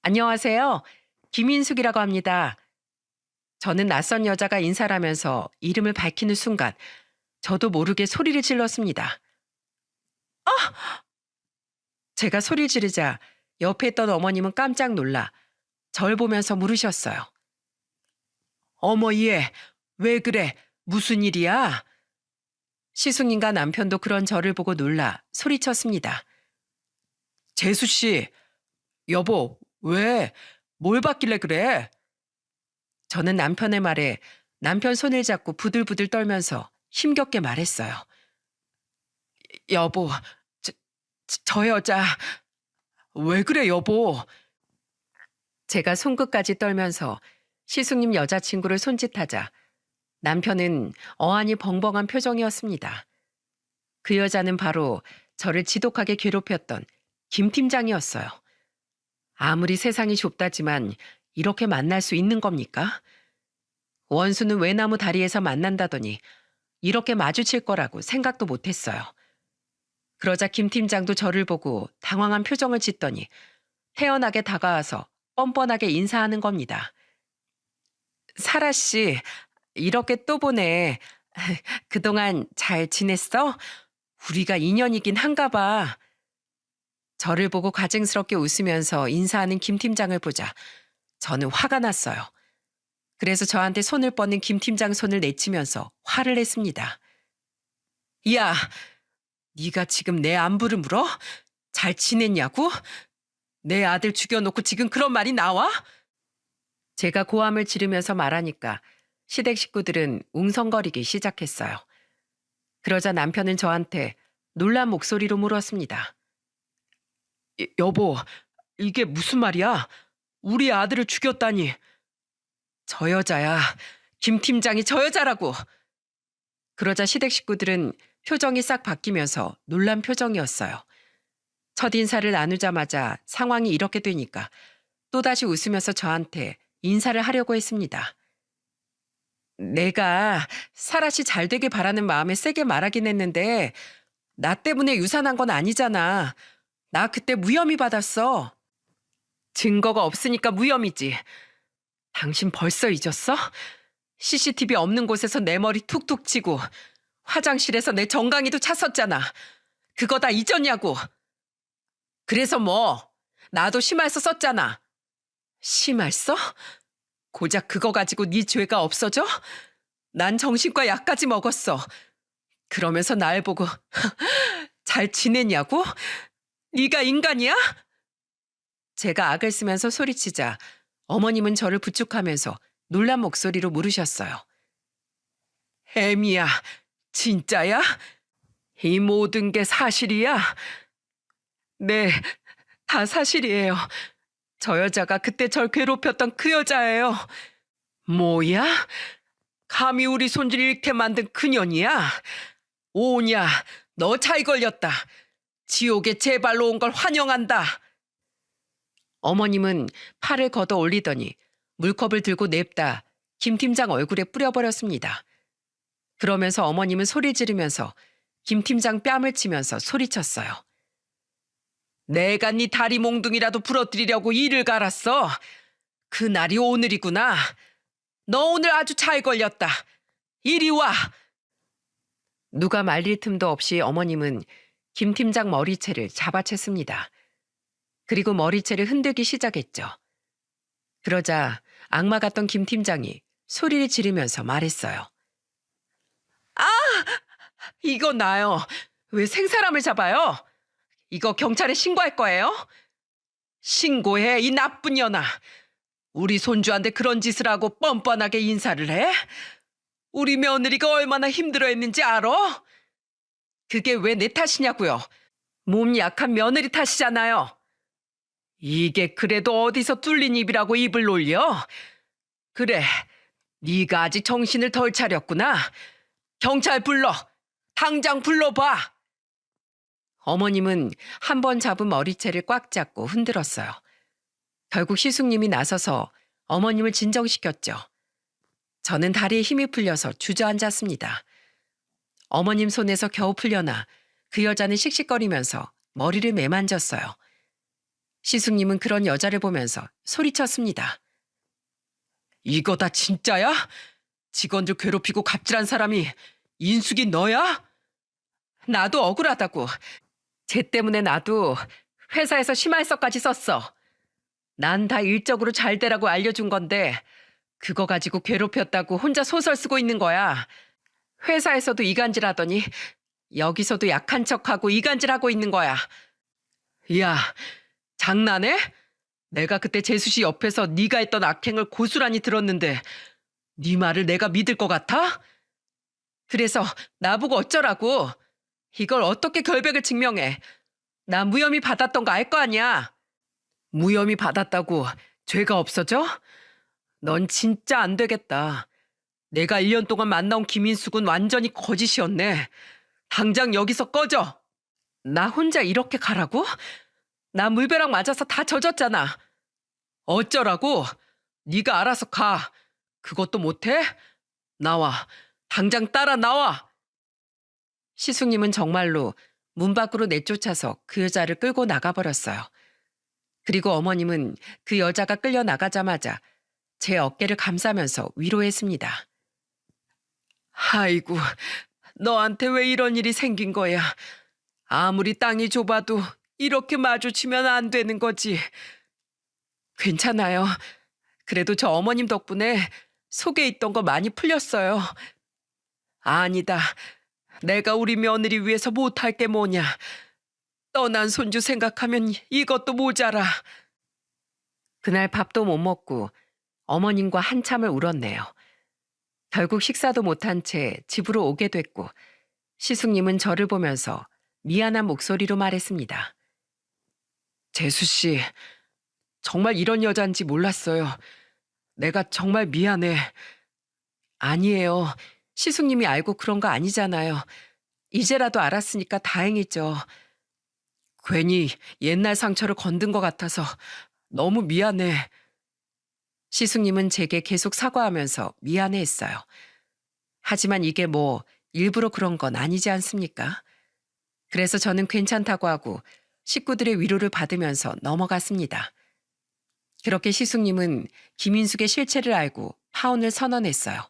안녕하세요. 김인숙이라고 합니다. 저는 낯선 여자가 인사를 하면서 이름을 밝히는 순간 저도 모르게 소리를 질렀습니다. 제가 소리를 지르자 옆에 있던 어머님은 깜짝 놀라 절 보면서 물으셨어요. 어머 얘, 왜 그래? 무슨 일이야? 시숙님과 남편도 그런 저를 보고 놀라 소리쳤습니다. 재수 씨, 여보, 왜? 뭘 받길래 그래? 저는 남편의 말에 남편 손을 잡고 부들부들 떨면서 힘겹게 말했어요. 여보, 저, 저 여자, 왜 그래 여보? 제가 손끝까지 떨면서 시숙님 여자친구를 손짓하자 남편은 어안이 벙벙한 표정이었습니다. 그 여자는 바로 저를 지독하게 괴롭혔던 김 팀장이었어요. 아무리 세상이 좁다지만 이렇게 만날 수 있는 겁니까? 원수는 외나무 다리에서 만난다더니 이렇게 마주칠 거라고 생각도 못했어요. 그러자 김 팀장도 저를 보고 당황한 표정을 짓더니 태연하게 다가와서 뻔뻔하게 인사하는 겁니다. 사라 씨, 이렇게 또 보네. 그동안 잘 지냈어? 우리가 인연이긴 한가 봐. 저를 보고 가증스럽게 웃으면서 인사하는 김 팀장을 보자 저는 화가 났어요. 그래서 저한테 손을 뻗는 김 팀장 손을 내치면서 화를 냈습니다. 야, 네가 지금 내 안부를 물어? 잘 지냈냐고? 내 아들 죽여놓고 지금 그런 말이 나와? 제가 고함을 지르면서 말하니까 시댁 식구들은 웅성거리기 시작했어요. 그러자 남편은 저한테 놀란 목소리로 물었습니다. 여보, 이게 무슨 말이야? 우리 아들을 죽였다니. 저 여자야. 김 팀장이 저 여자라고. 그러자 시댁 식구들은 표정이 싹 바뀌면서 놀란 표정이었어요. 첫인사를 나누자마자 상황이 이렇게 되니까 또다시 웃으면서 저한테 인사를 하려고 했습니다. 내가 사라 씨 잘 되길 바라는 마음에 세게 말하긴 했는데 나 때문에 유산한 건 아니잖아. 나 그때 무혐의 받았어. 증거가 없으니까 무혐의지. 당신 벌써 잊었어? CCTV 없는 곳에서 내 머리 툭툭 치고 화장실에서 내 정강이도 찼었잖아. 그거 다 잊었냐고. 그래서 뭐 나도 심할서 썼잖아. 심할서? 고작 그거 가지고 네 죄가 없어져? 난 정신과 약까지 먹었어. 그러면서 날 보고 잘 지냈냐고? 네가 인간이야? 제가 악을 쓰면서 소리치자 어머님은 저를 부축하면서 놀란 목소리로 물으셨어요. 애미야, 진짜야? 이 모든 게 사실이야? 네, 다 사실이에요. 저 여자가 그때 절 괴롭혔던 그 여자예요. 뭐야? 감히 우리 손주를 잃게 만든 그년이야? 오냐, 너 차이 걸렸다. 지옥에 제발로 온 걸 환영한다. 어머님은 팔을 걷어 올리더니 물컵을 들고 냅다 김 팀장 얼굴에 뿌려버렸습니다. 그러면서 어머님은 소리 지르면서 김 팀장 뺨을 치면서 소리쳤어요. 내가 네 다리 몽둥이라도 부러뜨리려고 이를 갈았어. 그날이 오늘이구나. 너 오늘 아주 잘 걸렸다. 이리 와. 누가 말릴 틈도 없이 어머님은 김 팀장 머리채를 잡아챘습니다. 그리고 머리채를 흔들기 시작했죠. 그러자 악마 같던 김 팀장이 소리를 지르면서 말했어요. 아! 이거 나요. 왜 생사람을 잡아요? 이거 경찰에 신고할 거예요? 신고해, 이 나쁜 년아. 우리 손주한테 그런 짓을 하고 뻔뻔하게 인사를 해? 우리 며느리가 얼마나 힘들어했는지 알아? 그게 왜 내 탓이냐고요. 몸 약한 며느리 탓이잖아요. 이게 그래도 어디서 뚫린 입이라고 입을 놀려? 그래, 네가 아직 정신을 덜 차렸구나. 경찰 불러. 당장 불러봐. 어머님은 한 번 잡은 머리채를 꽉 잡고 흔들었어요. 결국 시숙님이 나서서 어머님을 진정시켰죠. 저는 다리에 힘이 풀려서 주저앉았습니다. 어머님 손에서 겨우 풀려나 그 여자는 씩씩거리면서 머리를 매만졌어요. 시숙님은 그런 여자를 보면서 소리쳤습니다. 이거 다 진짜야? 직원들 괴롭히고 갑질한 사람이 인숙이 너야? 나도 억울하다고. 쟤 때문에 나도 회사에서 심할서까지 썼어. 난 다 일적으로 잘 되라고 알려준 건데 그거 가지고 괴롭혔다고 혼자 소설 쓰고 있는 거야. 회사에서도 이간질하더니 여기서도 약한 척하고 이간질하고 있는 거야. 야, 장난해? 내가 그때 재수 씨 옆에서 네가 했던 악행을 고스란히 들었는데 네 말을 내가 믿을 것 같아? 그래서 나보고 어쩌라고. 이걸 어떻게 결백을 증명해. 나 무혐의 받았던 거 알 거 아니야. 무혐의 받았다고 죄가 없어져? 넌 진짜 안 되겠다. 내가 1년 동안 만나온 김인숙은 완전히 거짓이었네. 당장 여기서 꺼져. 나 혼자 이렇게 가라고? 나 물벼락 맞아서 다 젖었잖아. 어쩌라고? 네가 알아서 가. 그것도 못해? 나와. 당장 따라 나와. 시숙님은 정말로 문 밖으로 내쫓아서 그 여자를 끌고 나가버렸어요. 그리고 어머님은 그 여자가 끌려 나가자마자 제 어깨를 감싸면서 위로했습니다. 아이고, 너한테 왜 이런 일이 생긴 거야. 아무리 땅이 좁아도 이렇게 마주치면 안 되는 거지. 괜찮아요. 그래도 저 어머님 덕분에 속에 있던 거 많이 풀렸어요. 아니다. 내가 우리 며느리 위해서 못할 게 뭐냐. 떠난 손주 생각하면 이것도 모자라. 그날 밥도 못 먹고 어머님과 한참을 울었네요. 결국 식사도 못한 채 집으로 오게 됐고 시숙님은 저를 보면서 미안한 목소리로 말했습니다. 재수 씨, 정말 이런 여잔지 몰랐어요. 내가 정말 미안해. 아니에요. 시숙님이 알고 그런 거 아니잖아요. 이제라도 알았으니까 다행이죠. 괜히 옛날 상처를 건든 것 같아서 너무 미안해. 시숙님은 제게 계속 사과하면서 미안해했어요. 하지만 이게 뭐 일부러 그런 건 아니지 않습니까? 그래서 저는 괜찮다고 하고 식구들의 위로를 받으면서 넘어갔습니다. 그렇게 시숙님은 김인숙의 실체를 알고 파혼을 선언했어요.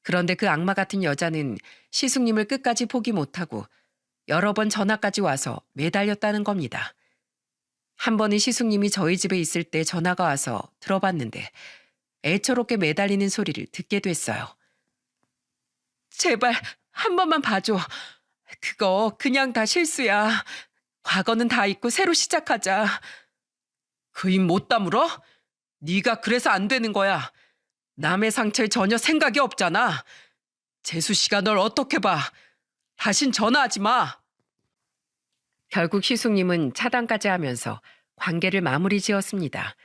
그런데 그 악마 같은 여자는 시숙님을 끝까지 포기 못하고 여러 번 전화까지 와서 매달렸다는 겁니다. 한 번은 시숙님이 저희 집에 있을 때 전화가 와서 들어봤는데 애처롭게 매달리는 소리를 듣게 됐어요. 제발 한 번만 봐줘. 그거 그냥 다 실수야. 과거는 다 잊고 새로 시작하자. 그 입 못 다물어? 네가 그래서 안 되는 거야. 남의 상처에 전혀 생각이 없잖아. 재수 씨가 널 어떻게 봐. 다신 전화하지 마. 결국 희숙님은 차단까지 하면서 관계를 마무리 지었습니다.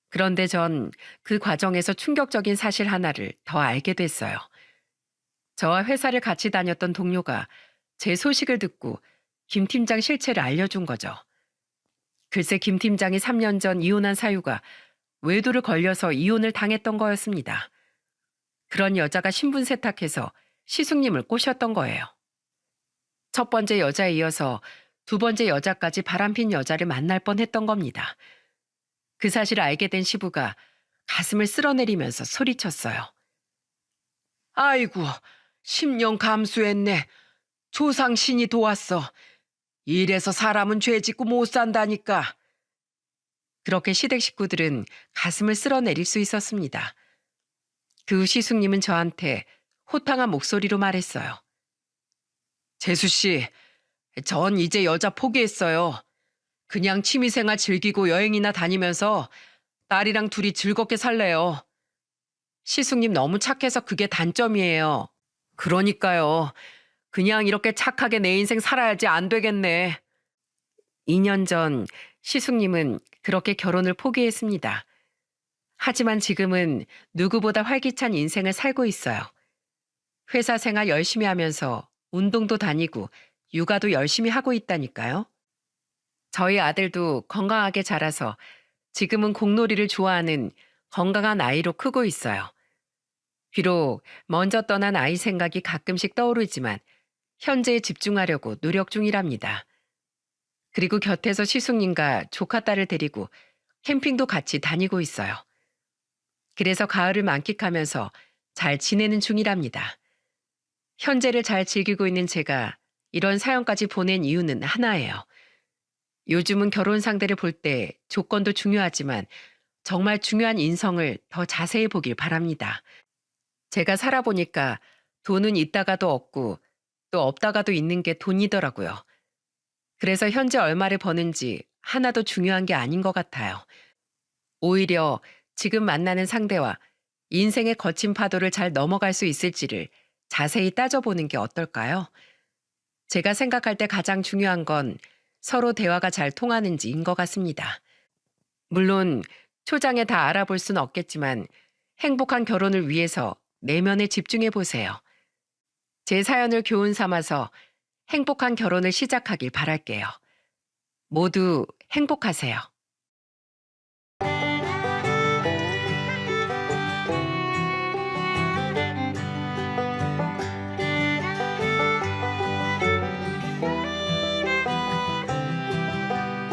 그런데 전 그 과정에서 충격적인 사실 하나를 더 알게 됐어요. 저와 회사를 같이 다녔던 동료가 제 소식을 듣고 김 팀장 실체를 알려준 거죠. 글쎄 김 팀장이 3년 전 이혼한 사유가 외도를 걸려서 이혼을 당했던 거였습니다. 그런 여자가 신분 세탁해서 시숙님을 꼬셨던 거예요. 첫 번째 여자에 이어서 두 번째 여자까지 바람핀 여자를 만날 뻔했던 겁니다. 그 사실을 알게 된 시부가 가슴을 쓸어내리면서 소리쳤어요. 아이고, 10년 감수했네. 조상신이 도왔어. 이래서 사람은 죄 짓고 못 산다니까. 그렇게 시댁 식구들은 가슴을 쓸어내릴 수 있었습니다. 그 후 시숙님은 저한테 호탕한 목소리로 말했어요. 재수 씨, 전 이제 여자 포기했어요. 그냥 취미생활 즐기고 여행이나 다니면서 딸이랑 둘이 즐겁게 살래요. 시숙님 너무 착해서 그게 단점이에요. 그러니까요. 그냥 이렇게 착하게 내 인생 살아야지 안 되겠네. 2년 전 시숙님은 그렇게 결혼을 포기했습니다. 하지만 지금은 누구보다 활기찬 인생을 살고 있어요. 회사 생활 열심히 하면서 운동도 다니고 육아도 열심히 하고 있다니까요. 저희 아들도 건강하게 자라서 지금은 공놀이를 좋아하는 건강한 아이로 크고 있어요. 비록 먼저 떠난 아이 생각이 가끔씩 떠오르지만 현재에 집중하려고 노력 중이랍니다. 그리고 곁에서 시숙님과 조카 딸을 데리고 캠핑도 같이 다니고 있어요. 그래서 가을을 만끽하면서 잘 지내는 중이랍니다. 현재를 잘 즐기고 있는 제가 이런 사연까지 보낸 이유는 하나예요. 요즘은 결혼 상대를 볼 때 조건도 중요하지만 정말 중요한 인성을 더 자세히 보길 바랍니다. 제가 살아보니까 돈은 있다가도 없고 또 없다가도 있는 게 돈이더라고요. 그래서 현재 얼마를 버는지 하나도 중요한 게 아닌 것 같아요. 오히려 지금 만나는 상대와 인생의 거친 파도를 잘 넘어갈 수 있을지를 자세히 따져보는 게 어떨까요? 제가 생각할 때 가장 중요한 건 서로 대화가 잘 통하는지인 것 같습니다. 물론 초장에 다 알아볼 수는 없겠지만 행복한 결혼을 위해서 내면에 집중해 보세요. 제 사연을 교훈 삼아서 행복한 결혼을 시작하길 바랄게요. 모두 행복하세요.